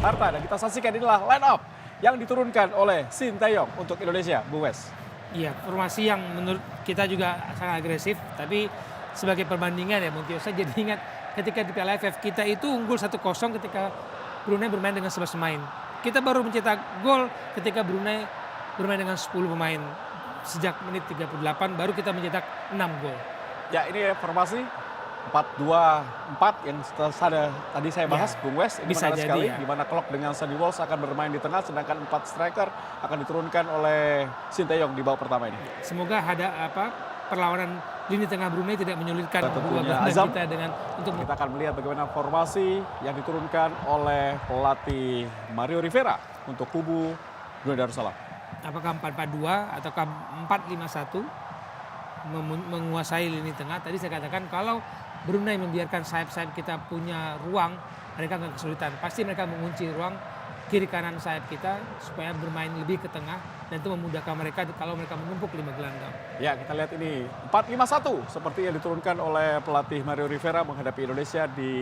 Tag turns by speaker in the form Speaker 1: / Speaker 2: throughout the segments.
Speaker 1: Jakarta. Dan kita saksikan inilah line up yang diturunkan oleh Sinteyong untuk Indonesia, Bung Wes.
Speaker 2: Iya, formasi yang menurut kita juga sangat agresif, tapi sebagai perbandingan ya Bung Tio, saya jadi ingat ketika di Piala AFF kita itu unggul 1-0 ketika Brunei bermain dengan 11 pemain. Kita baru mencetak gol ketika Brunei bermain dengan 10 pemain. Sejak menit 38 baru kita mencetak 6 gol.
Speaker 1: Ya, ini formasi 4-2-4 yang tadi saya bahas, Bung Wes. Ini
Speaker 2: bisa
Speaker 1: menarik
Speaker 2: jadi
Speaker 1: sekali,
Speaker 2: ya.
Speaker 1: di mana Klok dengan Sandy Walsh akan bermain di tengah, sedangkan 4 striker akan diturunkan oleh Sinteyong di babak pertama ini.
Speaker 2: Semoga ada perlawanan lini tengah Brunei tidak menyulitkan dua gelandang kita dengan untuk
Speaker 1: kita akan melihat bagaimana formasi yang diturunkan oleh pelatih Mario Rivera untuk kubu Brunei Darussalam.
Speaker 2: Apakah 4-4-2 ataukah 4-5-1 menguasai lini tengah. Tadi saya katakan kalau Brunei membiarkan sayap-sayap kita punya ruang, mereka nggak kesulitan. Pasti mereka mengunci ruang kiri kanan sayap kita supaya bermain lebih ke tengah dan itu memudahkan mereka kalau mereka menumpuk 5 gelandang.
Speaker 1: Ya, kita lihat ini 4-5-1 seperti yang diturunkan oleh pelatih Mario Rivera menghadapi Indonesia di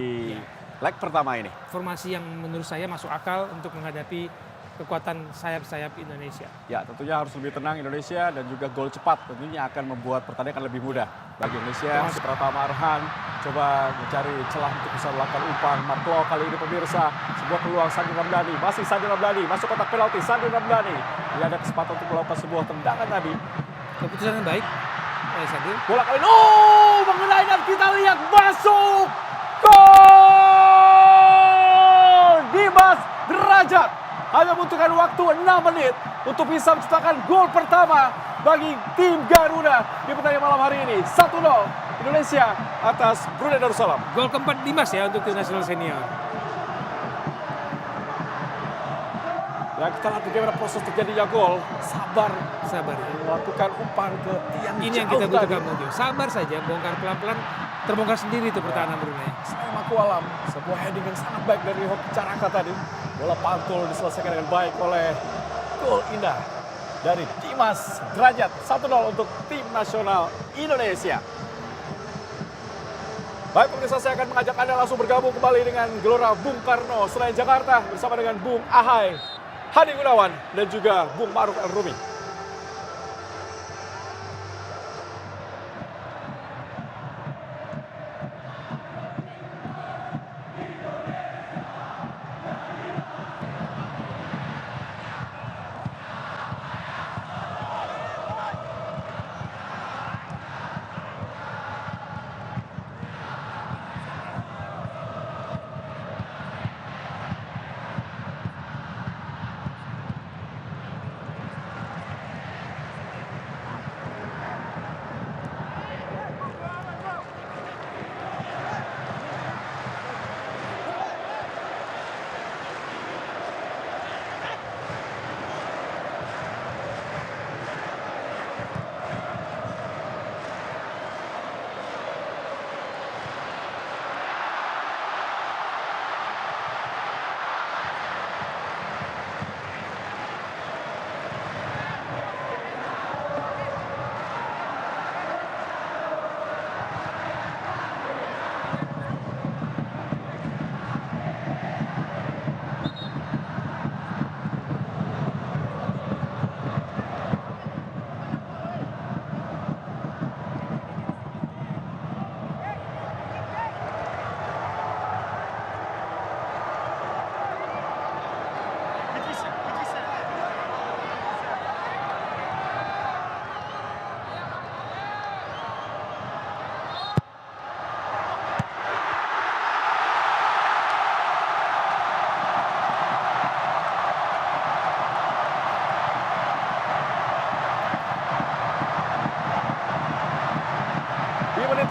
Speaker 1: leg pertama ini.
Speaker 2: Formasi yang menurut saya masuk akal untuk menghadapi kekuatan sayap-sayap Indonesia.
Speaker 1: Ya, tentunya harus lebih tenang Indonesia dan juga gol cepat tentunya akan membuat pertandingan lebih mudah bagi Indonesia. Pratama Arhan coba mencari celah untuk bisa melakukan umpan. Marklo kali ini pemirsa, sebuah peluang Sandi Ramdhani, masih Sandi Ramdhani, masuk kotak penalti Sandi Ramdhani. Dia ada kesempatan untuk melakukan sebuah tendangan tadi.
Speaker 2: Keputusan yang baik, Sandi.
Speaker 1: Bola kali ini, mengenai dan kita lihat masuk. Gol! Dimas Derajat. Hanya membutuhkan waktu 6 menit untuk bisa menciptakan gol pertama bagi tim Garuda di pertandingan malam hari ini. 1-0 Indonesia atas Brunei Darussalam.
Speaker 2: Gol keempat Dimas ya untuk tim nasional senior.
Speaker 1: Ya, kita lihat bagaimana proses terjadinya gol. Sabar melakukan umpan ke tiang.
Speaker 2: Ini yang kita butuhkan, Bung. Sabar saja, bongkar pelan-pelan, terbongkar sendiri itu pertahanan Brunei.
Speaker 1: Saya Maku Alam, sebuah heading yang sangat baik dari Hoki Caraka tadi. Bola pantul diselesaikan dengan baik oleh gol indah dari Dimas Derajat. 1-0 untuk tim nasional Indonesia. Baik pemirsa, saya akan mengajak Anda langsung bergabung kembali dengan Gelora Bung Karno Senayan Jakarta bersama dengan Bung Ahai, Hadi Gunawan dan juga Bung Ma'ruf El-Rumi.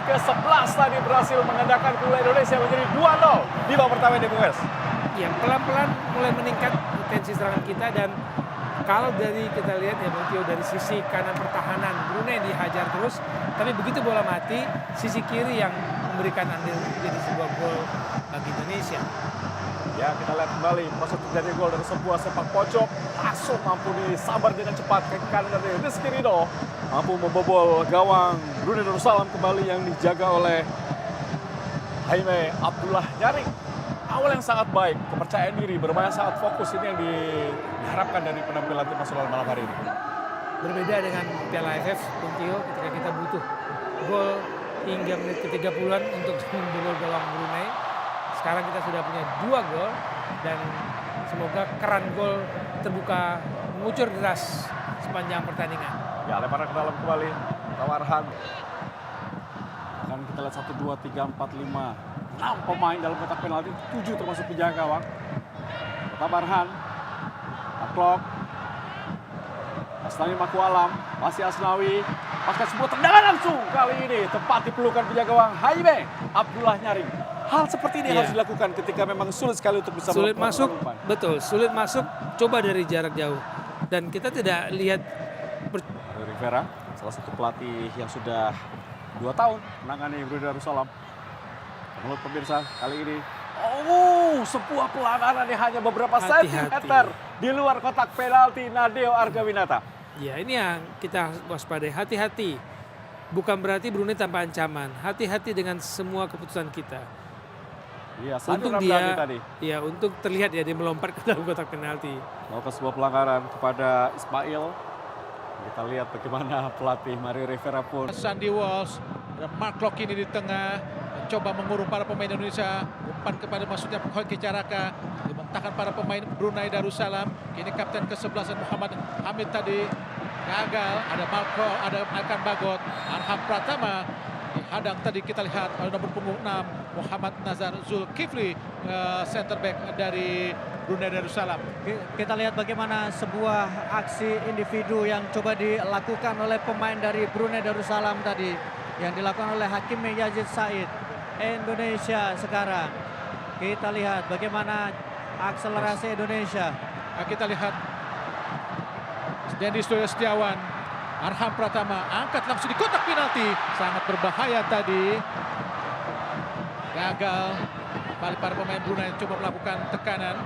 Speaker 1: Ke-11 tadi berhasil mengandalkan bola Indonesia menjadi 2-0 di babak pertama ini, Bung Wes.
Speaker 2: Ya, pelan-pelan mulai meningkat potensi serangan kita dan kalau dari kita lihat ya Bung Tio, dari sisi kanan pertahanan Brunei dihajar terus, tapi begitu bola mati sisi kiri yang memberikan andil jadi sebuah gol bagi Indonesia.
Speaker 1: Ya, kita lihat kembali proses terjadi gol dari sebuah sepak pojok, langsung mampu disambar dengan cepat ke kanan dari Rizky Ridho, mampu membobol gawang Brunei Darussalam kembali yang dijaga oleh Jaime Abdullah Nyaring. awal yang sangat baik, kepercayaan diri, bermain sangat fokus, ini yang diharapkan dari penampilan tim nasional malam hari ini.
Speaker 2: Berbeda dengan Piala AFF, Puntio, ketika kita butuh gol hingga menit ke-30-an untuk membobol gawang Brunei. Sekarang kita sudah punya 2 gol dan semoga keran gol terbuka mengucur deras sepanjang pertandingan.
Speaker 1: Ya, lemparan ke dalam kembali, Tawarhan. Akan kita lihat 1, 2, 3, 4, 5, 6 pemain dalam kotak penalti, 7 termasuk penjaga gawang. Tawarhan, Marklok, Asnawi Makualam, masih Asnawi, pasca sebuah tendangan langsung kali ini tepat dipelukan penjaga gawang Jaime Abdullah Nyaring. Hal seperti ini harus dilakukan ketika memang sulit sekali untuk bisa
Speaker 2: sulit masuk,
Speaker 1: umpan.
Speaker 2: betul, sulit masuk, coba dari jarak jauh. Dan kita tidak lihat
Speaker 1: Rivera, salah satu pelatih yang sudah 2 tahun menangani Brunei Darussalam. Menurut pemirsa kali ini, sebuah pelanggaran yang hanya beberapa sentimeter di luar kotak penalti Nadeo Argawinata.
Speaker 2: Ya, ini yang kita waspadai, hati-hati. Bukan berarti Brunei tanpa ancaman, hati-hati dengan semua keputusan kita.
Speaker 1: Iya,
Speaker 2: Untung dia, tadi. Ya, untuk terlihat ya dia melompat ke dalam kotak penalti.
Speaker 1: Melakukan sebuah pelanggaran kepada Ismail. Kita lihat bagaimana pelatih Mario Rivera pun.
Speaker 3: Sandy Walsh, ada Marklok ini di tengah, mencoba mengurung para pemain Indonesia. Umpan kepada maksudnya Hoki Caraka, dibentangkan para pemain Brunei Darussalam. Kini kapten ke-11 Muhammad Hamid tadi gagal. Ada Marklok, ada Akan Bagot, Arham Pratama. Dihadang tadi kita lihat oleh nomor punggung 6 Muhammad Nazar Zulkifli, center back dari Brunei Darussalam.
Speaker 4: Kita lihat bagaimana sebuah aksi individu yang coba dilakukan oleh pemain dari Brunei Darussalam tadi, yang dilakukan oleh Hakim Yazid Said. Indonesia sekarang kita lihat bagaimana akselerasi Indonesia.
Speaker 3: Kita lihat Dendi Setiawan, Arham Pratama angkat langsung di kotak penalti, sangat berbahaya tadi. Gagal. Balik para pemain Brunei coba melakukan tekanan.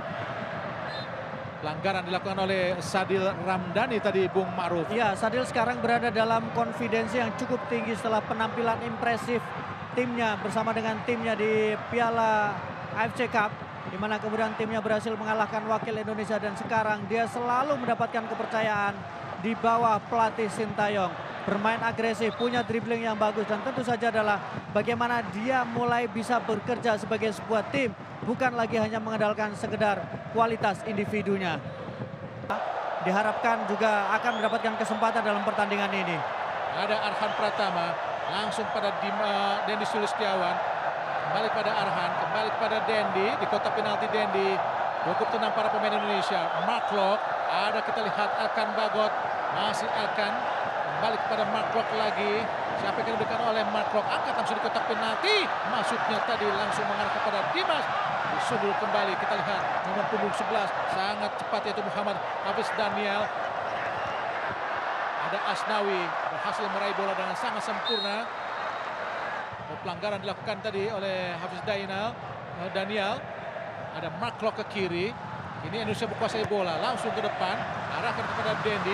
Speaker 3: Pelanggaran dilakukan oleh Sadil Ramdhani tadi, Bung Ma'ruf.
Speaker 4: Ya, Sadil sekarang berada dalam konfidensi yang cukup tinggi setelah penampilan impresif timnya bersama dengan timnya di Piala AFC Cup, di mana kemudian timnya berhasil mengalahkan wakil Indonesia, dan sekarang dia selalu mendapatkan kepercayaan di bawah pelatih Sintayong. Bermain agresif, punya dribbling yang bagus, dan tentu saja adalah bagaimana dia mulai bisa bekerja sebagai sebuah tim, bukan lagi hanya mengandalkan sekedar kualitas individunya. Diharapkan juga akan mendapatkan kesempatan dalam pertandingan ini.
Speaker 3: Ada Arhan Pratama, langsung pada Dendi Sulistiawan, kembali pada Arhan, kembali kepada Dendi, di kotak penalti Dendi. Cukup tenang para pemain Indonesia. Marklok, ada kita lihat Akan Bagot, masih Akan, kembali kepada Marklok lagi. Siapa yang diberikan oleh Marklok, angkat langsung di kotak penalti. Masuknya tadi langsung mengarah kepada Dimas. Disundul kembali, kita lihat nomor punggung 11, sangat cepat yaitu Muhammad Hafiz Daniel. Ada Asnawi, berhasil meraih bola dengan sangat sempurna. Pelanggaran dilakukan tadi oleh Hafiz Daniel. Ada Marklok ke kiri. Ini Indonesia berkuasai bola, langsung ke depan, arahkan kepada Dendi.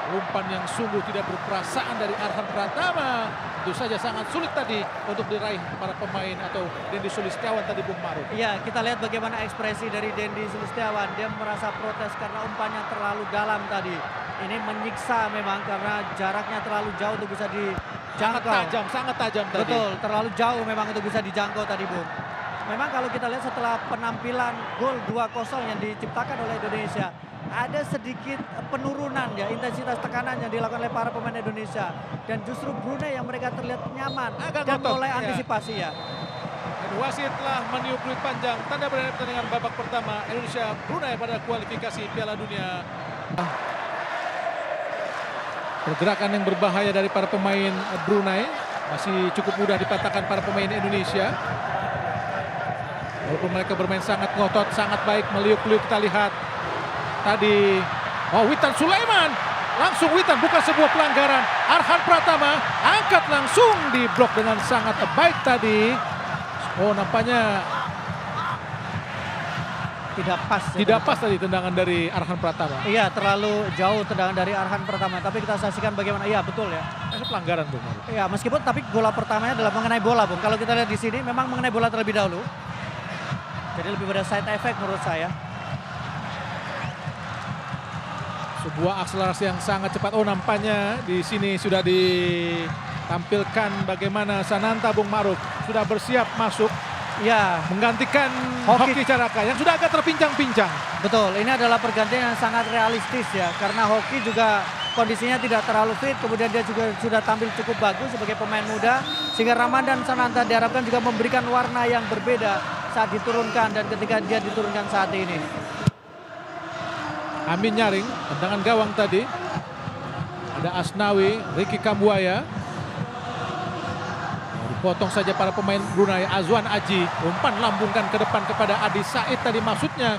Speaker 3: Umpan yang sungguh tidak berperasaan dari Arhan Pratama. Tentu saja sangat sulit tadi untuk diraih para pemain atau Dendi Sulistiawan tadi, Bung Ma'ruf.
Speaker 4: Iya, kita lihat bagaimana ekspresi dari Dendi Sulistiawan. Dia merasa protes karena umpannya terlalu dalam tadi. Ini menyiksa memang karena jaraknya terlalu jauh untuk bisa dijangkau.
Speaker 3: Sangat tajam tadi.
Speaker 4: Betul, terlalu jauh memang untuk bisa dijangkau tadi, Bung. Memang kalau kita lihat setelah penampilan gol 2-0 yang diciptakan oleh Indonesia, ada sedikit penurunan ya intensitas tekanan yang dilakukan oleh para pemain Indonesia, dan justru Brunei yang mereka terlihat nyaman dan mulai antisipasi ya.
Speaker 3: Dan wasit telah meniup peluit panjang, tanda berakhir pertandingan babak pertama Indonesia Brunei pada kualifikasi Piala Dunia. Pergerakan yang berbahaya dari para pemain Brunei masih cukup mudah dipatahkan para pemain Indonesia. Walaupun mereka bermain sangat ngotot, sangat baik, meliuk-liuk kita lihat. Tadi, Witan Sulaiman. Langsung Witan, bukan sebuah pelanggaran. Arhan Pratama angkat langsung, di blok dengan sangat baik tadi. Nampaknya tidak pas tadi tendangan dari Arhan Pratama.
Speaker 4: Iya, terlalu jauh tendangan dari Arhan Pratama. Tapi kita saksikan bagaimana, iya betul ya.
Speaker 3: Itu pelanggaran tuh.
Speaker 4: Iya, meskipun tapi bola pertamanya adalah mengenai bola, Bung. Kalau kita lihat di sini memang mengenai bola terlebih dahulu. Jadi lebih pada side effect menurut saya.
Speaker 3: Sebuah akselerasi yang sangat cepat. Oh, nampaknya di sini sudah ditampilkan bagaimana Sananta Bung Maruf sudah bersiap masuk
Speaker 4: Ya,
Speaker 3: menggantikan
Speaker 4: Hoki
Speaker 3: Hoki Caraka yang sudah agak terpincang-pincang.
Speaker 4: betul. Ini adalah pergantian yang sangat realistis ya. Karena Hoki juga kondisinya tidak terlalu fit. Kemudian dia juga sudah tampil cukup bagus sebagai pemain muda. Sehingga Ramadan Sananta diharapkan juga memberikan warna yang berbeda saat diturunkan dan ketika dia diturunkan saat ini.
Speaker 3: Amin nyaring, tendangan gawang tadi. Ada Asnawi, Ricky Kambuaya. Dipotong saja para pemain Brunei. Azwan Aji, umpan lambungkan ke depan kepada Adi Said tadi maksudnya.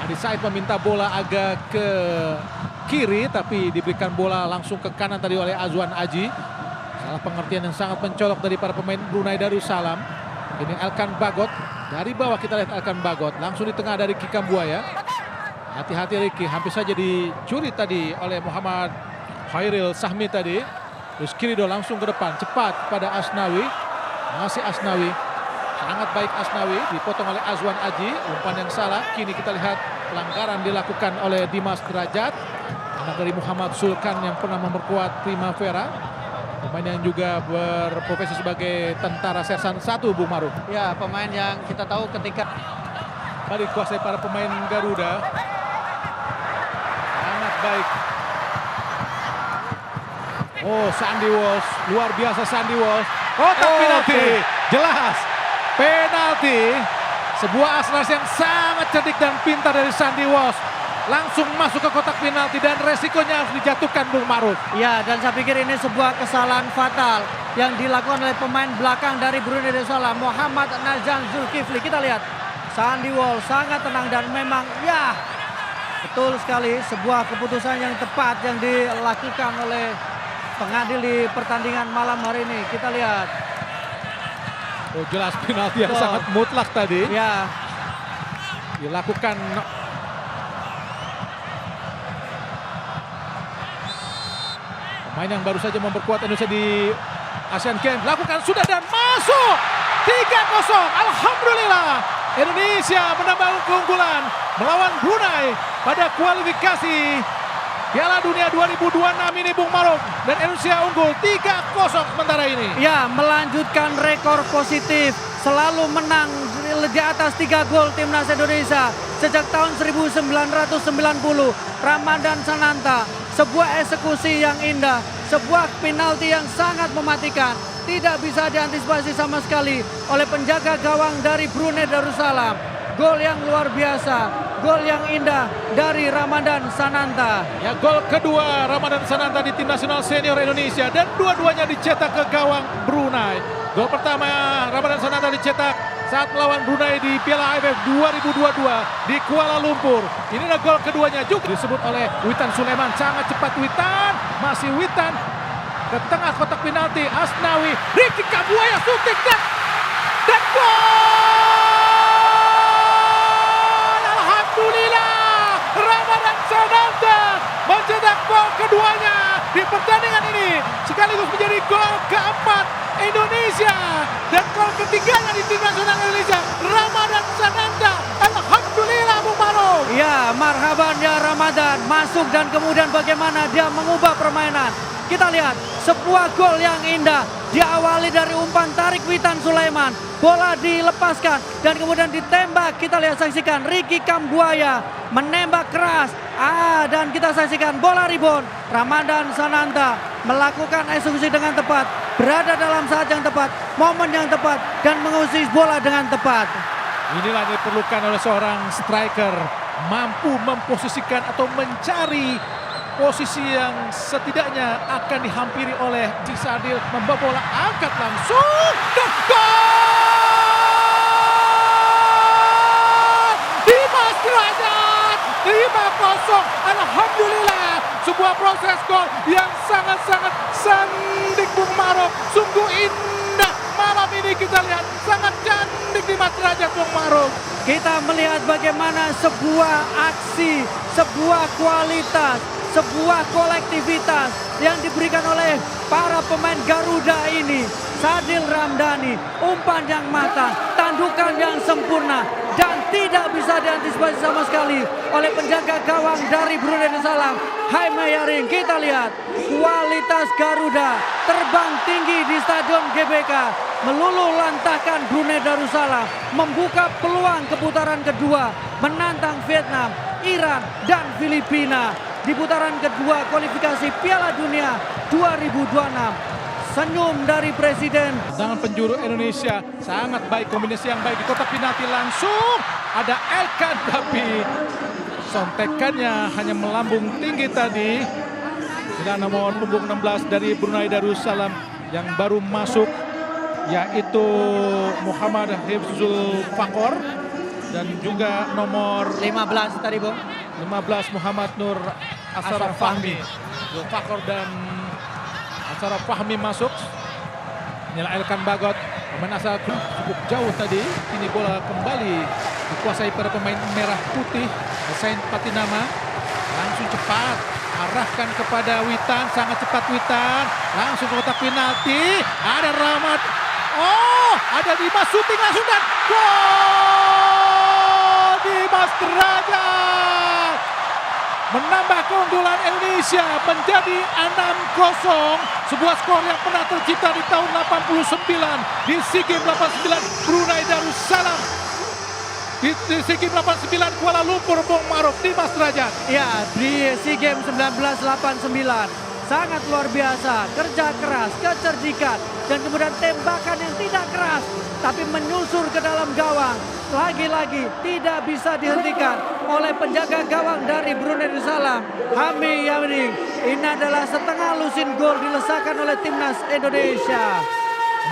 Speaker 3: Adi Said meminta bola agak ke kiri tapi diberikan bola langsung ke kanan tadi oleh Azwan Aji. Salah pengertian yang sangat mencolok dari para pemain Brunei Darussalam. Ini Elkan Bagot. Dari bawah kita lihat Elkan Bagot. Langsung di tengah dari Ricky Kambuaya. Hati-hati Ricky, hampir saja dicuri tadi oleh Muhammad Khairil Sahmi tadi. Terus Kirido langsung ke depan, cepat pada Asnawi. Masih Asnawi, sangat baik Asnawi, dipotong oleh Azwan Aji. Umpan yang salah, kini kita lihat pelanggaran dilakukan oleh Dimas Derajat. Anak dari Muhammad Sulkan yang pernah memperkuat Primavera. Pemain yang juga berprofesi sebagai tentara Sersan 1, Bung Maruf.
Speaker 4: Ya, pemain yang kita tahu ketika
Speaker 3: Kali dikuasai para pemain Garuda. Sangat baik. Oh, Sandy Walsh, luar biasa Sandy Walsh. Kotak penalti, jelas penalti. Sebuah akselerasi yang sangat cerdik dan pintar dari Sandy Walsh. Langsung masuk ke kotak penalti dan resikonya harus dijatuhkan Bung Maruf.
Speaker 4: ya, dan saya pikir ini sebuah kesalahan fatal yang dilakukan oleh pemain belakang dari Brunei Darussalam, Muhammad Nazan Zulkifli. Kita lihat Sandy Walsh sangat tenang dan memang ya betul sekali sebuah keputusan yang tepat yang dilakukan oleh pengadil di pertandingan malam hari ini. Kita lihat.
Speaker 3: Oh, jelas penalti yang
Speaker 4: Betul.
Speaker 3: sangat mutlak tadi.
Speaker 4: Ya,
Speaker 3: Dilakukan. Pemain yang baru saja memperkuat Indonesia di Asian Games lakukan sudah dan masuk 3-0. Alhamdulillah Indonesia menambah keunggulan melawan Brunei pada kualifikasi Piala Dunia 2026 ini Bung Maruf, dan Indonesia unggul 3-0 sementara ini.
Speaker 4: ya, melanjutkan rekor positif, selalu menang di atas 3 gol timnas Indonesia sejak tahun 1990. Ramadan Sananta, sebuah eksekusi yang indah, sebuah penalti yang sangat mematikan, tidak bisa diantisipasi sama sekali oleh penjaga gawang dari Brunei Darussalam. Gol yang luar biasa, gol yang indah dari Ramadan Sananta.
Speaker 3: Ya, gol kedua Ramadan Sananta di tim nasional senior Indonesia dan dua-duanya dicetak ke gawang Brunei. Gol pertama Ramadan Sananta dicetak saat melawan Brunei di Piala AFF 2022 di Kuala Lumpur. Ini adalah gol keduanya juga disebut oleh Witan Sulaiman. Sangat cepat Witan, masih Witan ke tengah kotak penalti. Asnawi, Ricky Kambuaya shooting dan gol! Alhamdulillah, Ramadan Sananta mencetak gol keduanya di pertandingan ini sekaligus menjadi gol keempat Indonesia dan gol ketiganya di tim nasional Indonesia. Ramadan Sananta, alhamdulillah Bung Maruf.
Speaker 4: Ya, marhaban ya Ramadan, masuk dan kemudian bagaimana dia mengubah permainan. Kita lihat sebuah gol yang indah, diawali dari umpan tarik Witan Sulaiman, bola dilepaskan dan kemudian ditembak. Kita lihat, saksikan Ricky Kambuaya menembak keras. Dan kita saksikan bola rebound. Ramadan Sananta melakukan eksekusi dengan tepat, berada dalam saat yang tepat, momen yang tepat, dan mengusir bola dengan tepat.
Speaker 3: Inilah yang diperlukan oleh seorang striker, mampu memposisikan atau mencari posisi yang setidaknya akan dihampiri oleh Cisadil, membawa bola angkat langsung dan gol! Dimas Derajat 5-0. Alhamdulillah, sebuah proses gol yang sangat-sangat sandik Bung Maruf. Sungguh indah malam ini kita lihat, sangat cantik Dimas Derajat Bung Maruf.
Speaker 4: Kita melihat bagaimana sebuah aksi, sebuah kualitas, sebuah kolektivitas yang diberikan oleh para pemain Garuda ini Sadil Ramdhani, umpan yang matang, tandukan yang sempurna, dan tidak bisa diantisipasi sama sekali oleh penjaga gawang dari Brunei Darussalam, Jaime Yaring. Kita lihat kualitas Garuda terbang tinggi di Stadion GBK, meluluh lantahkan Brunei Darussalam, membuka peluang ke putaran kedua, menantang Vietnam, Iran, dan Filipina di putaran kedua kualifikasi Piala Dunia 2026. Senyum dari Presiden.
Speaker 3: Tangan penjuru Indonesia sangat baik, kombinasi yang baik di kotak penalti, langsung ada Elkan, tapi sontekannya hanya melambung tinggi tadi. Dan nomor punggung 16 dari Brunei Darussalam yang baru masuk, yaitu Muhammad Hifzul Fakor, dan juga nomor
Speaker 4: 15 tadi, Bung.
Speaker 3: 15 Muhammad Nur Ashraf Fahmi. Fakor dan Ashraf Fahmi masuk. Inilah Elkan Bagot, pemain asal cukup jauh tadi. Ini bola kembali dikuasai pada pemain merah putih, Saint Patinama. Langsung cepat arahkan kepada Witan, sangat cepat Witan. Langsung ke kotak penalti. Ada Rahmat. Oh, ada Dimas syuting langsung dan gol! Dimas Derajat menambah keunggulan Indonesia menjadi 6-0. Sebuah skor yang pernah tercipta di tahun 89 di SEA Games 89 Brunei Darussalam. Di SEA Games 89 Kuala Lumpur, Bung Maruf, Dimas Derajat.
Speaker 4: Ya, di SEA Games 1989. Sangat luar biasa, kerja keras, kecerdikan, dan kemudian tembakan yang tidak keras, tapi menyusur ke dalam gawang. Lagi-lagi tidak bisa dihentikan oleh penjaga gawang dari Brunei Darussalam, Jaime Yaring. Ini adalah setengah lusin gol dilesakan oleh timnas Indonesia.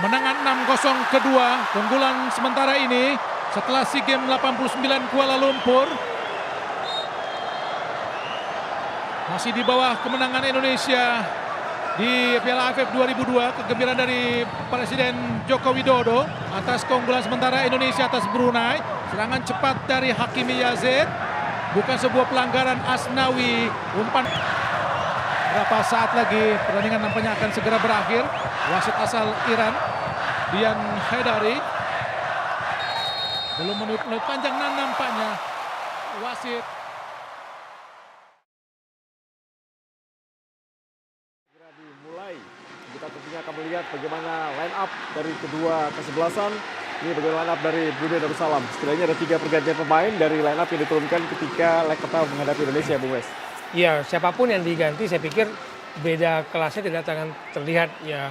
Speaker 3: Kemenangan 6-0 kedua, keunggulan sementara ini setelah SEA Games 89 Kuala Lumpur. Masih di bawah kemenangan Indonesia di Piala AFF 2002, kegembiraan dari Presiden Joko Widodo atas keunggulan sementara Indonesia atas Brunei. Serangan cepat dari Hakimi Yazid, bukan sebuah pelanggaran Asnawi. Umpan. Berapa saat lagi pertandingan nampaknya akan segera berakhir. Wasit asal Iran, Dian Haidari, belum menit panjang nampaknya wasit.
Speaker 1: Dimulai, kita tentunya akan melihat bagaimana line up dari kedua kesebelasan. Ini bagaimana line up dari Brunei Darussalam. Setidaknya ada 3 pergantian pemain dari line up yang diturunkan ketika leg pertama menghadapi Indonesia, Bung Wes.
Speaker 2: Ya, siapapun yang diganti saya pikir beda kelasnya tidak akan terlihat ya,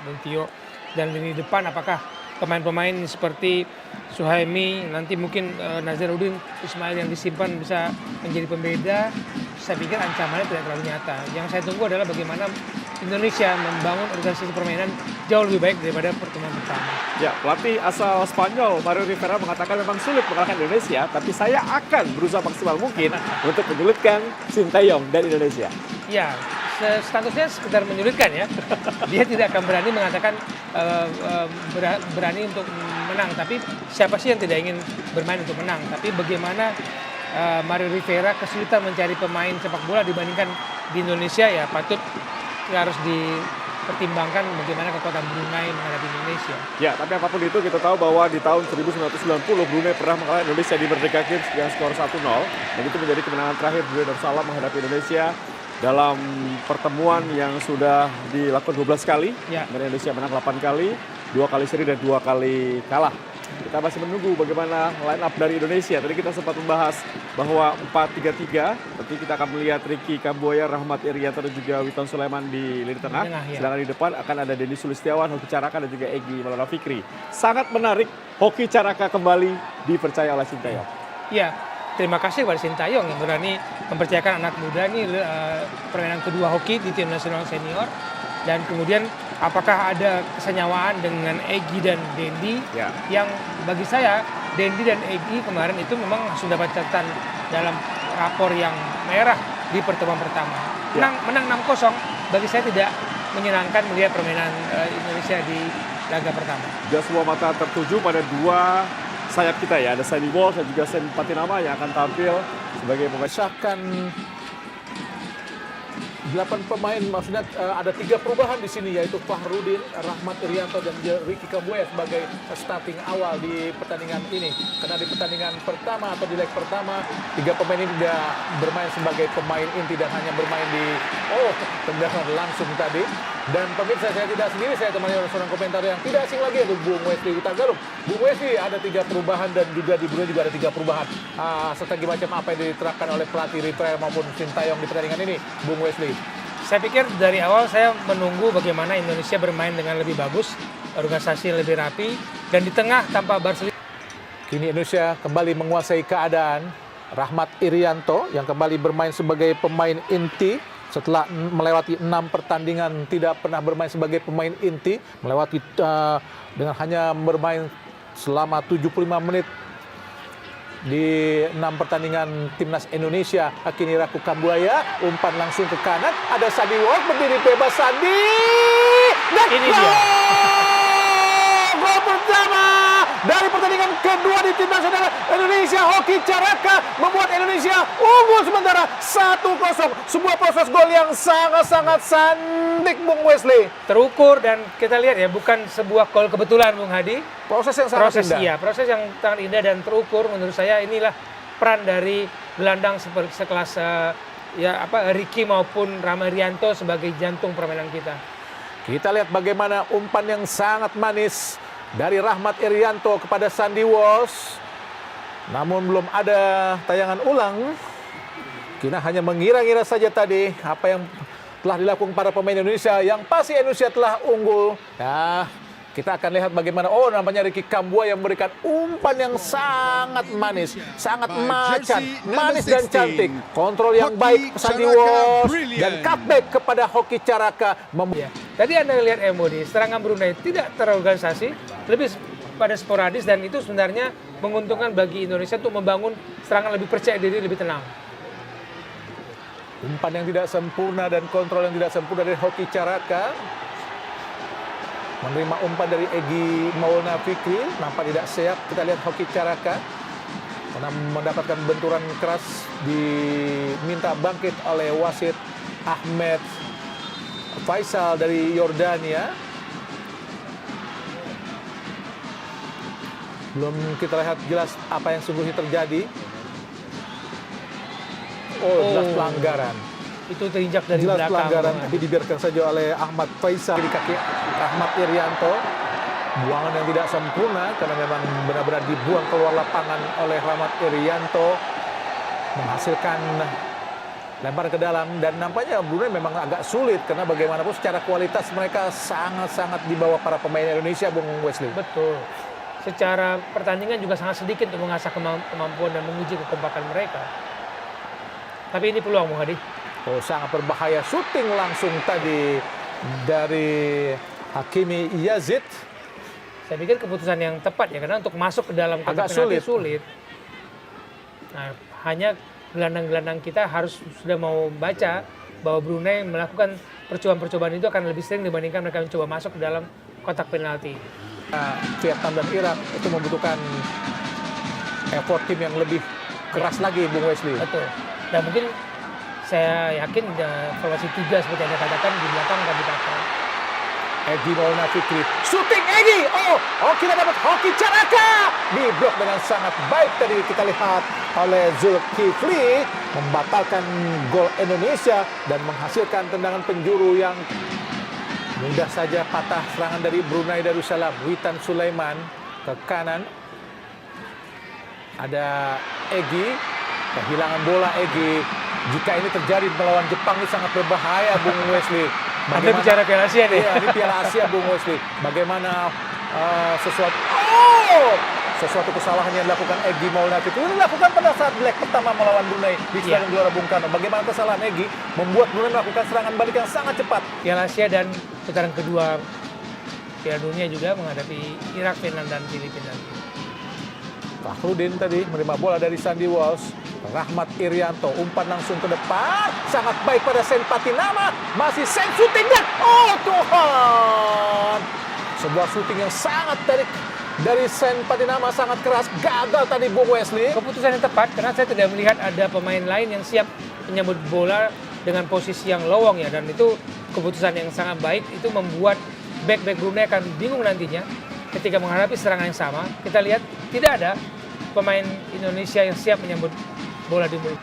Speaker 2: Bung Tio. Dan lini depan apakah pemain-pemain seperti Suhaimi, nanti mungkin Nazaruddin Ismail yang disimpan bisa menjadi pembeda. Saya pikir ancamannya tidak terlalu nyata. Yang saya tunggu adalah bagaimana Indonesia membangun organisasi permainan jauh lebih baik daripada pertemuan pertama.
Speaker 1: Ya, pelatih asal Spanyol Mario Rivera mengatakan memang sulit mengalahkan Indonesia, tapi saya akan berusaha maksimal mungkin untuk menyulitkan Sintayong dan Indonesia.
Speaker 2: Ya, statusnya sekedar menyulitkan ya. Dia tidak akan berani mengatakan berani untuk menang. Tapi siapa sih yang tidak ingin bermain untuk menang? Tapi bagaimana Mario Rivera kesulitan mencari pemain sepak bola dibandingkan di Indonesia, ya patut harus dipertimbangkan bagaimana kekuatan Brunei menghadapi Indonesia.
Speaker 1: Ya, tapi apapun itu kita tahu bahwa di tahun 1990 Brunei pernah mengalahkan Indonesia di Merdeka Games dengan skor 1-0. Dan itu menjadi kemenangan terakhir Brunei Darussalam menghadapi Indonesia dalam pertemuan yang sudah dilakukan 12 kali.
Speaker 2: Ya.
Speaker 1: Dan Indonesia menang 8 kali, 2 kali seri dan 2 kali kalah. Kita masih menunggu bagaimana line up dari Indonesia. Tadi kita sempat membahas bahwa 4-3-3. Nanti kita akan melihat Ricky Kambuaya, Rahmat Irianto dan juga Witan Sulaiman di lini tengah.
Speaker 2: Ya.
Speaker 1: Sedangkan di depan akan ada Denny Sulistiawan, Hoki Caraka dan juga Egy Maulana Fikri. Sangat menarik, Hoki Caraka kembali dipercaya oleh Sintayong.
Speaker 2: Ya, terima kasih kepada Sintayong yang berani mempercayakan anak muda ini permainan kedua Hoki di tim nasional senior. Dan kemudian apakah ada kesenyawaan dengan Egy dan Dendi,
Speaker 1: Ya.
Speaker 2: yang bagi saya Dendi dan Egy kemarin itu memang sudah dapat catatan dalam rapor yang merah di pertemuan pertama.
Speaker 1: Ya.
Speaker 2: Menang 6-0 bagi saya tidak menyenangkan melihat permainan Indonesia di laga pertama.
Speaker 1: Dan semua mata tertuju pada 2 sayap kita ya. Ada Sandy Walsh dan juga Saint Patinama yang akan tampil sebagai pemain.
Speaker 3: Akan 8 pemain, maksudnya ada 3 perubahan di sini, yaitu Fahrudin, Rahmat Irianto, dan Ricky Kambuaya sebagai starting awal di pertandingan ini. Karena di pertandingan pertama atau di leg pertama, 3 pemain ini tidak bermain sebagai pemain inti dan hanya bermain di tendangan langsung tadi. Dan pemirsa, saya tidak sendiri, saya temani oleh seorang komentar yang tidak asing lagi, yaitu Bung Wesley Hutagalung. Bung Wesley, ada 3 perubahan dan juga di Brunei juga ada 3 perubahan. Strategi macam apa yang diterapkan oleh pelatih Ritrel maupun Sintayong di pertandingan ini, Bung Wesley?
Speaker 2: Saya pikir dari awal saya menunggu bagaimana Indonesia bermain dengan lebih bagus, organisasi lebih rapi, dan di tengah tanpa Barcelona.
Speaker 3: Kini Indonesia kembali menguasai keadaan. Rahmat Irianto yang kembali bermain sebagai pemain inti setelah melewati 6 pertandingan tidak pernah bermain sebagai pemain inti, melewati dengan hanya bermain selama 75 menit di 6 pertandingan timnas Indonesia. Kini Raku Kambuaya, umpan langsung ke kanan, ada Sandi Walk berdiri bebas, Sandi, dan
Speaker 2: Ini dia.
Speaker 3: gol pertama dari pertandingan kedua di timnas Indonesia. Hoki Caraka membuat Indonesia unggul sementara 1-0. Sebuah proses gol yang sangat-sangat sandik, Bung Wesley.
Speaker 2: Terukur dan kita lihat ya, bukan sebuah gol kebetulan, Bung Hadi.
Speaker 3: Proses yang sangat
Speaker 2: Proses
Speaker 3: indah.
Speaker 2: iya, proses yang sangat indah dan terukur. Menurut saya inilah peran dari gelandang sekelas Ricky maupun Rahmat Irianto sebagai jantung permainan kita.
Speaker 3: Kita lihat bagaimana umpan yang sangat manis dari Rahmat Irianto kepada Sandi Walsh. Namun belum ada tayangan ulang. Kita hanya mengira-ngira saja tadi apa yang telah dilakukan para pemain Indonesia. Yang pasti Indonesia telah unggul. Ya, kita akan lihat bagaimana namanya Ricky Kambuaya yang memberikan umpan yang sangat manis, sangat macan, manis dan cantik. Kontrol yang baik Sandi Walsh dan cutback kepada Hoki Caraka.
Speaker 2: Ya. Tadi Anda lihat Modi, serangan Brunei tidak terorganisasi, lebih pada sporadis, dan itu sebenarnya menguntungkan bagi Indonesia untuk membangun serangan lebih percaya diri, lebih tenang.
Speaker 3: Umpan yang tidak sempurna dan kontrol yang tidak sempurna dari Hoki Caraka. Menerima umpan dari Egy Maulana Fikri, nampak tidak siap. Kita lihat Hoki Caraka karena mendapatkan benturan keras, diminta bangkit oleh wasit Ahmed Faisal dari Yordania. Belum kita lihat jelas apa yang sungguhnya terjadi. Jelas pelanggaran.
Speaker 2: Itu terinjak dari
Speaker 3: Jelas
Speaker 2: belakang.
Speaker 3: pelanggaran, tapi dibiarkan saja oleh Ahmad Faisal di kaki Rahmat Irianto. Buangan yang tidak sempurna karena memang benar-benar dibuang keluar lapangan oleh Rahmat Irianto, menghasilkan lempar ke dalam, dan nampaknya Brunei memang agak sulit karena bagaimanapun secara kualitas mereka sangat-sangat di bawah para pemain Indonesia, Bung Wesley.
Speaker 2: Betul. Secara pertandingan juga sangat sedikit untuk mengasah kemampuan dan menguji kekompakan mereka. Tapi ini peluang, Bung Hadi.
Speaker 3: Sangat berbahaya. Syuting langsung tadi dari Hakimi Yazid.
Speaker 2: Saya pikir keputusan yang tepat ya, karena untuk masuk ke dalam kotak penalti sulit. Nah, hanya gelandang-gelandang kita harus sudah mau baca bahwa Brunei melakukan percobaan-percobaan itu akan lebih sering dibandingkan mereka mencoba masuk ke dalam kotak penalti.
Speaker 3: Vietnam dan Irak itu membutuhkan effort tim yang lebih keras lagi, Bung Wesley.
Speaker 2: Betul. Dan mungkin saya yakin formasi 3 seperti Anda katakan di belakang akan dipakai.
Speaker 3: Egy Maulana Fikri, shooting Egy, kita dapat Hoki Caraka, diblok dengan sangat baik tadi kita lihat oleh Zulkifli, membatalkan gol Indonesia dan menghasilkan tendangan penjuru yang mudah saja patah. Serangan dari Brunei Darussalam, Witan Sulaiman ke kanan, ada Egy, kehilangan bola Egy. Jika ini terjadi melawan Jepang ini sangat berbahaya, Bung Wesley.
Speaker 2: Anda bicara Piala Asia nih.
Speaker 3: Iya, ini Piala Asia, Bung Wesley. Bagaimana sesuatu kesalahan yang dilakukan Egy Maulana itu dilakukan pada saat leg pertama melawan Brunei di Stadion Gelora Bung Karno. Bagaimana kesalahan Egy membuat Brunei melakukan serangan balik yang sangat cepat.
Speaker 2: Piala Asia dan putaran kedua Piala Dunia juga menghadapi Irak, Vietnam, dan Filipina.
Speaker 3: Fahrudin tadi menerima bola dari Sandi Walsh. Rahmat Irianto, umpan langsung ke depan, sangat baik pada Sen Patinama, masih Sen shooting dan Tuhan, sebuah shooting yang sangat dari Sen Patinama sangat keras, gagal tadi, Bung Wesley.
Speaker 2: Keputusan yang tepat karena saya tidak melihat ada pemain lain yang siap menyambut bola dengan posisi yang lowong ya, dan itu keputusan yang sangat baik. Itu membuat back Brunei akan bingung nantinya ketika menghadapi serangan yang sama. Kita lihat tidak ada pemain Indonesia yang siap menyambut bola di mulut.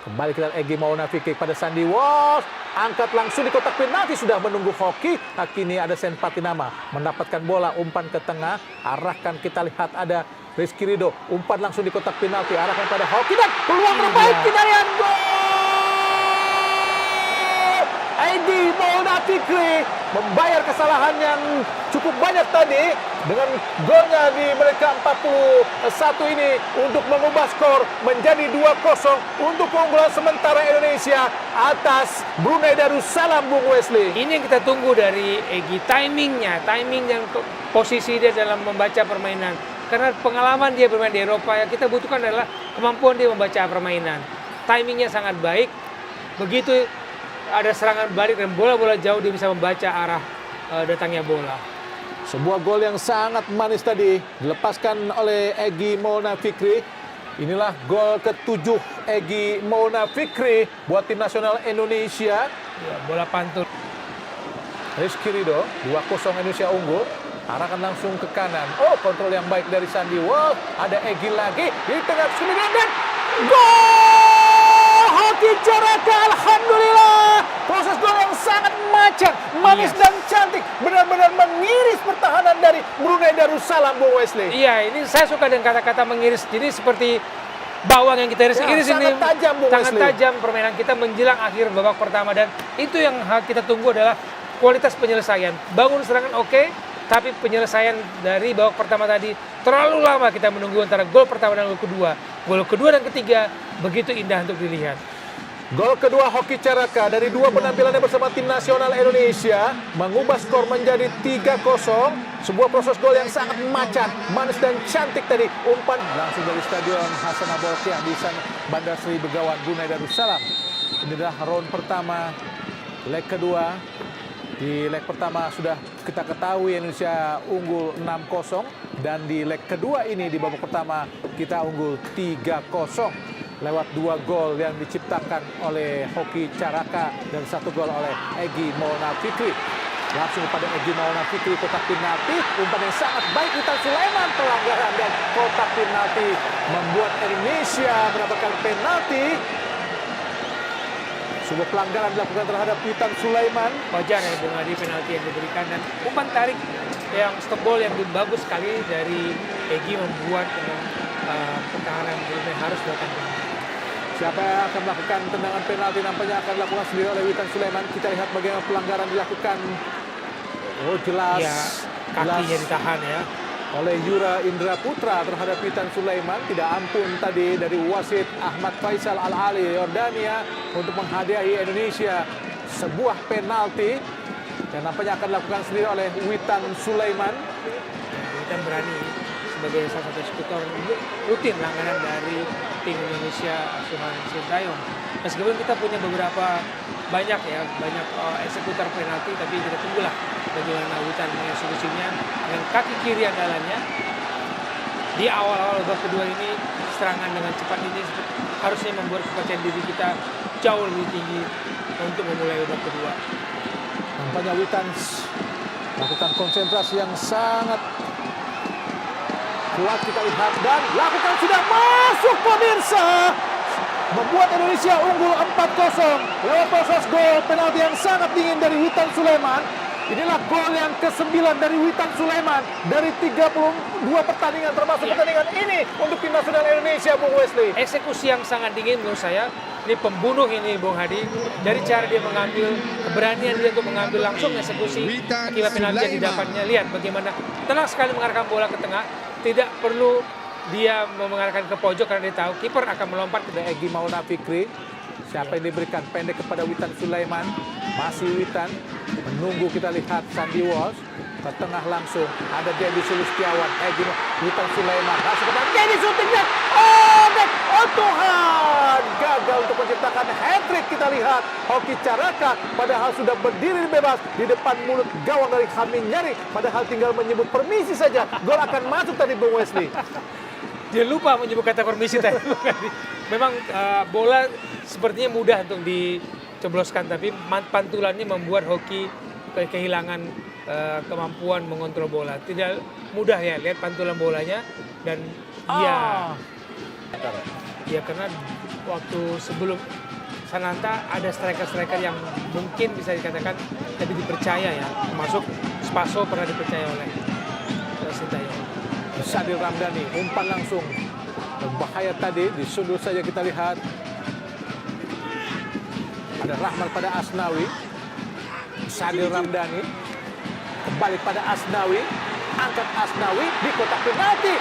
Speaker 5: Kembali kita Egy Maulana Fikri pada Sandy Walsh. Angkat langsung di kotak penalti, sudah menunggu hoki. Kini ada Sen Patinama mendapatkan bola, umpan ke tengah. Arahkan, kita lihat ada Rizky Ridho. Umpan langsung di kotak penalti, arahkan pada hoki dan peluang terbaik Hidayat. Gol! Egy Maulana Fikri membayar kesalahan yang cukup banyak tadi dengan golnya di menit ke-41 ini untuk mengubah skor menjadi 2-0 untuk keunggulan sementara Indonesia atas Brunei Darussalam, Bung Wesley.
Speaker 2: Ini yang kita tunggu dari Egy, timing yang posisi dia dalam membaca permainan. Karena pengalaman dia bermain di Eropa, yang kita butuhkan adalah kemampuan dia membaca permainan. Timingnya sangat baik. Begitu ada serangan balik dan bola-bola jauh, dia bisa membaca arah datangnya bola.
Speaker 5: Sebuah gol yang sangat manis tadi dilepaskan oleh Egy Maulana Fikri. Inilah gol ke-7 Egy Maulana Fikri buat tim nasional Indonesia.
Speaker 2: Ya, bola pantul.
Speaker 5: Rizky Ridho, 2-0 Indonesia unggul. Arahkan langsung ke kanan. Oh, kontrol yang baik dari Sandy Walsh. Ada Egy lagi di tengah kemudian dan gol! Hoki Caraka, alhamdulillah. Proses gol yang sangat macan, manis dan cantik. Benar-benar mengiris pertahanan dari Brunei Darussalam, Bung Wesley.
Speaker 2: Iya, ini saya suka dengan kata-kata mengiris. Jadi seperti bawang yang kita iris-iris
Speaker 5: Ya,
Speaker 2: ini.
Speaker 5: sangat tajam, Bung
Speaker 2: Sangat
Speaker 5: Wesley.
Speaker 2: tajam permainan kita menjelang akhir babak pertama. Dan itu yang kita tunggu adalah kualitas penyelesaian. Bangun serangan oke, tapi penyelesaian dari babak pertama tadi terlalu lama kita menunggu antara gol pertama dan gol kedua. Gol kedua dan ketiga begitu indah untuk dilihat.
Speaker 5: Gol kedua Hoki Caraka dari dua penampilannya bersama tim nasional Indonesia mengubah skor menjadi 3-0. Sebuah proses gol yang sangat macan, manis dan cantik tadi. Umpan langsung dari Stadion Hasanah Bolkiah di sana Bandar Sri Begawan, Brunei Darussalam. Inilah round pertama, leg kedua. Di leg pertama sudah kita ketahui Indonesia unggul 6-0 dan di leg kedua ini di babak pertama kita unggul 3-0 lewat 2 gol yang diciptakan oleh Hoki Caraka dan 1 gol oleh Egy Maulana Fikri. Langsung pada Egy Maulana Fikri, kotak penalti, umpan yang sangat baik Witan Sulaiman, pelanggaran dan kotak penalti membuat Indonesia mendapatkan penalti. Sebuah pelanggaran dilakukan terhadap Witan Sulaiman.
Speaker 2: Wajar ya Bung Adi penalti yang diberikan dan umpan tarik yang stop ball yang bagus sekali dari Egy membuat pertahanan Brunei harus melakukan penalti.
Speaker 5: Siapa yang akan melakukan tendangan penalti nampaknya akan dilakukan sendiri oleh Witan Sulaiman. Kita lihat bagaimana pelanggaran dilakukan. Oh jelas,
Speaker 2: Ya, kakinya ditahan ya.
Speaker 5: oleh Yura Indra Putra terhadap Witan Sulaiman. Tidak ampun tadi dari wasit Ahmad Faisal Al-Ali Yordania untuk menghadiahi Indonesia sebuah penalti. Dan nampaknya akan dilakukan sendiri oleh Witan Sulaiman.
Speaker 2: Witan berani sebagai salah satu eksekutor rutin langganan dari tim Indonesia asuhan Sintayong. Meskipun kita punya banyak eksekutor penalti, tapi kita tunggulah bagaimana Witan mengeksekusinya dengan kaki kiri andalannya. Di awal-awal babak kedua ini serangan dengan cepat ini harusnya membuat kepercayaan diri kita jauh lebih tinggi untuk memulai babak kedua.
Speaker 5: Nampaknya Witan melakukan konsentrasi yang sangat kuat, kita lihat dan lakukan sudah masuk pemirsa. Membuat Indonesia unggul 4-0 lewat proses gol penalti yang sangat dingin dari Witan Sulaiman. Inilah gol yang ke-9 dari Witan Sulaiman dari 32 pertandingan termasuk pertandingan ini untuk tim nasional Indonesia, Bung Wesley.
Speaker 2: Eksekusi yang sangat dingin menurut saya. Ini pembunuh ini Bung Hadi. Dari cara dia mengambil, keberanian dia untuk mengambil langsung eksekusi akibat penalti yang didapatnya. Lihat bagaimana tenang sekali mengarahkan bola ke tengah. Tidak perlu dia mengarahkan ke pojok karena dia tahu kiper akan melompat ke
Speaker 5: Egy Maulana Fikri. Siapa yang diberikan pendek kepada Witan Sulaiman. Masih Witan menunggu, kita lihat Sandy Walsh ke tengah langsung ada Dendy Sulistiawan. Witan Sulaiman langsung ke Dendy, syutingnya oh Tuhan, gagal untuk menciptakan hat-trick. Kita lihat Hoki Caraka padahal sudah berdiri bebas di depan mulut gawang dari Hamin Nyari, padahal tinggal menyebut permisi saja gol akan masuk tadi, Bung Wesley.
Speaker 2: Dia lupa menyebut kata permisi tadi. Memang bola sepertinya mudah untuk dicebloskan, tapi pantulannya membuat Hoki kehilangan kemampuan mengontrol bola. Tidak mudah ya, lihat pantulan bolanya dan ya karena waktu sebelum Sananta ada striker-striker yang mungkin bisa dikatakan lebih dipercaya ya, termasuk Spaso pernah dipercaya oleh Sintayong.
Speaker 5: Sadil Ramdhani umpan langsung, berbahaya tadi, di sudut saja kita lihat. Ada Rahmat pada Asnawi. Sadil Ramdhani kembali pada Asnawi, angkat Asnawi di kotak penalti.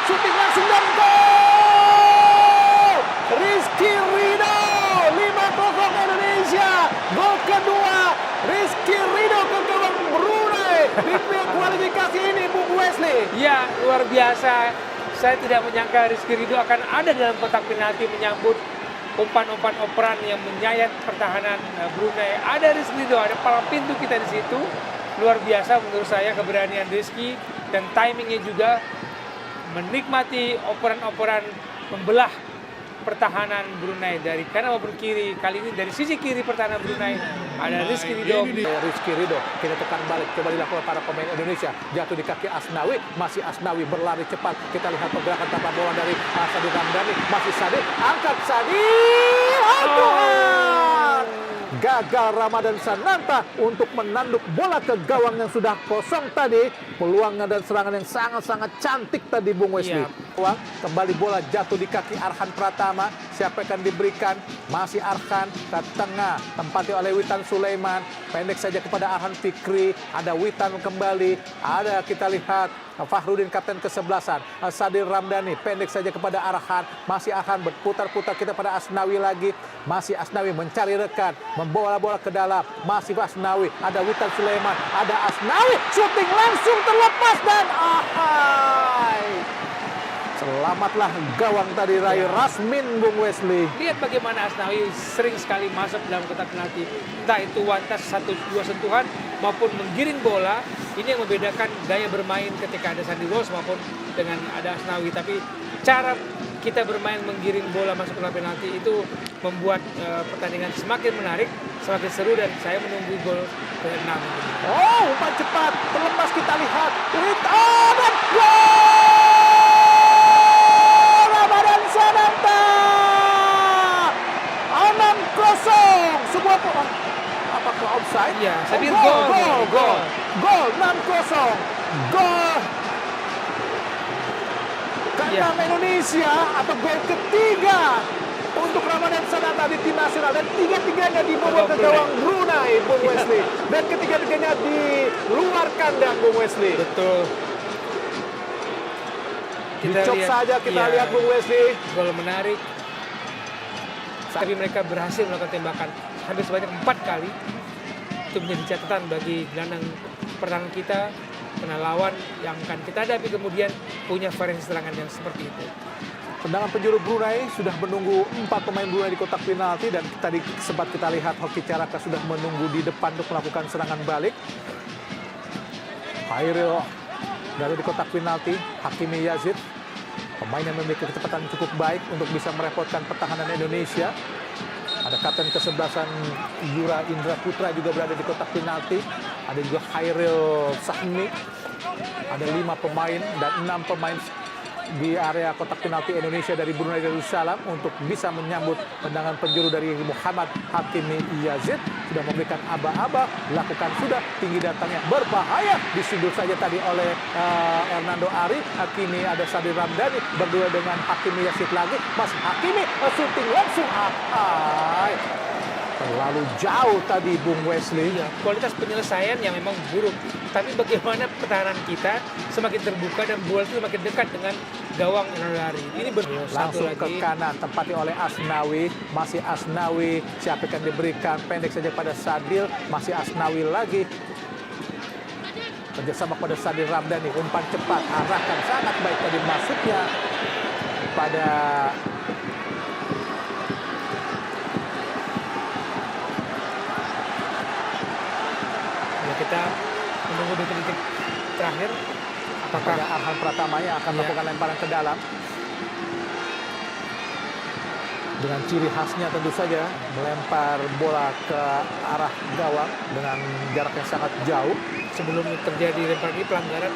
Speaker 5: Syuting langsung dan gol! Rizky Ridho, 5-0 Indonesia. Gol kedua Rizky Ridho ke gawang Brunei di kualifikasi ini, Bung Wesley.
Speaker 2: Ya, luar biasa. Saya tidak menyangka Rizky Ridho akan ada dalam kotak penalti menyambut umpan-umpan operan yang menyayat pertahanan Brunei. Ada Rizky Ridho, ada palang pintu kita di situ. Luar biasa menurut saya keberanian Rizky dan timingnya juga menikmati operan-operan membelah pertahanan Brunei dari kanan maupun kiri. Kali ini dari sisi kiri pertahanan Brunei ada Rizky Ridho.
Speaker 5: Rizky Ridho kita tekan balik, coba dilakukan para pemain Indonesia, jatuh di kaki Asnawi, masih Asnawi berlari cepat. Kita lihat pergerakan tanpa bola dari Sadil Ramdhani, masih Sadil, angkat Sadil, Tuhan! Gagal Ramadan Sananta untuk menanduk bola ke gawang yang sudah kosong tadi. Peluang dan serangan yang sangat-sangat cantik tadi, Bung Wesley.
Speaker 2: Iya.
Speaker 5: Kembali bola jatuh di kaki Arhan Pratama. Siapa yang akan diberikan? Masih Arhan ke tengah, tempati oleh Witan Sulaiman. Pendek saja kepada Arhan Fikri. Ada Witan kembali. Ada kita lihat Fahrudin kapten kesebelasan. Sadil Ramdhani pendek saja kepada Arhan. Masih Arhan berputar-putar kita pada Asnawi lagi. Masih Asnawi mencari rekan, membawa bola ke dalam. Masih Asnawi, ada Witan Sulaiman, ada Asnawi, syuting langsung terlepas dan selamatlah gawang tadi Rai Rasmin, Bung Wesley.
Speaker 2: Lihat bagaimana Asnawi sering sekali masuk dalam kotak penalti. Entah itu wantas 1-2 sentuhan maupun menggiring bola. Ini yang membedakan gaya bermain ketika ada Sandy Walsh maupun dengan ada Asnawi. Tapi cara kita bermain menggiring bola masuk kotak penalti itu membuat pertandingan semakin menarik, semakin seru, dan saya menunggu gol ke-6.
Speaker 5: Umpan cepat, terlepas kita lihat. Dan gol! Ramadan Sananta 6-0. Sebuah apakah offside?
Speaker 2: Iya, saya pikir
Speaker 5: gol 6-0. Gol ke-6 Indonesia atau gol ketiga untuk Ramadan Sananta di tim nasional, dan tiga-tiganya dibawa ke gawang Brunei, Bung Wesley, dan ketiga-tiganya di luar kandang, Bung Wesley.
Speaker 2: Betul.
Speaker 5: Dicok saja kita lihat, Bung Wesley.
Speaker 2: Gol menarik. Tapi mereka berhasil melakukan tembakan hampir sebanyak 4 kali. Itu menjadi catatan bagi gelandang pertahanan kita, karena lawan yang akan kita hadapi kemudian punya variasi serangan yang seperti itu.
Speaker 5: Tendangan penjuru Brunei sudah menunggu 4 pemain Brunei di kotak penalti, dan tadi sempat kita lihat Hoki Caraka sudah menunggu di depan untuk melakukan serangan balik. Khairil dari di kotak penalti, Hakimi Yazid, pemain yang memiliki kecepatan cukup baik untuk bisa merepotkan pertahanan Indonesia. Ada kapten kesebelasan Yura Indra Putra juga berada di kotak penalti. Ada juga Khairil Sahmi. Ada 5 pemain dan 6 pemain di area kotak penalti Indonesia dari Brunei Darussalam untuk bisa menyambut tendangan penjuru dari Muhammad Hakimi Yazid. Sudah memberikan aba-aba, lakukan sudah, tinggi datangnya berbahaya, disundul saja tadi oleh Hernando Ari. Hakimi, ada Sadil Ramdhani berdua dengan Hakimi Yazid lagi. Masih Hakimi, syuting langsung. Terlalu jauh tadi, Bung Wesley.
Speaker 2: Ya, kualitas penyelesaian yang memang buruk. Tapi bagaimana pertahanan kita semakin terbuka dan bola itu semakin dekat dengan gawang Hernando. Ini
Speaker 5: langsung
Speaker 2: lagi
Speaker 5: ke kanan, tempati oleh Asnawi. Masih Asnawi, siapa yang diberikan? Pendek saja pada Sadil. Masih Asnawi lagi. Kerjasama pada Sadil Ramdhani. Umpan cepat, arahkan sangat baik tadi masuknya pada
Speaker 2: kita menunggu detik-detik terakhir
Speaker 5: apakah Arhan Pratama yang akan melakukan lemparan ke dalam. dengan ciri khasnya tentu saja melempar bola ke arah gawang dengan jarak yang sangat jauh.
Speaker 2: Sebelum terjadi lempar ini pelanggaran,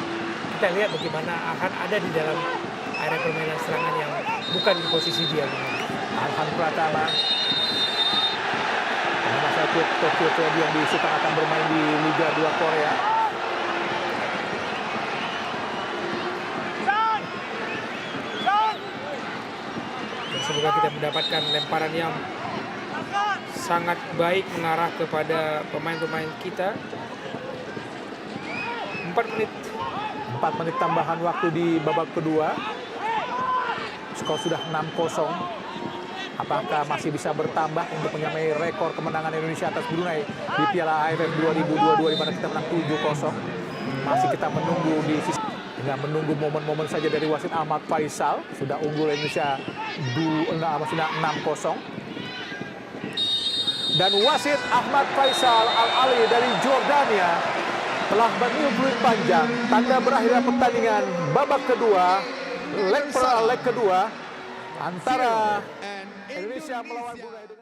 Speaker 2: kita lihat bagaimana Arhan ada di dalam area permainan serangan yang bukan di posisi dia.
Speaker 5: Arhan Pratama, pemain asal klub Tokyo Verdy yang diisukan akan bermain di Liga 2 Korea.
Speaker 2: Dan semoga kita mendapatkan lemparan yang sangat baik mengarah kepada pemain-pemain kita.
Speaker 5: 4 menit tambahan waktu di babak kedua. Skor sudah 6-0. Apakah masih bisa bertambah untuk menyamai rekor kemenangan Indonesia atas Brunei di Piala AFF 2022 di mana kita menang 7-0. Masih kita menunggu di sisi, tinggal menunggu momen-momen saja dari wasit Ahmad Faisal. Sudah unggul Indonesia sudah 6-0. Dan wasit Ahmad Faisal Al-Ali dari Jordania telah meniup peluit panjang, tanda berakhirnya pertandingan babak kedua, leg kedua antara Indonesia melawan Brunei.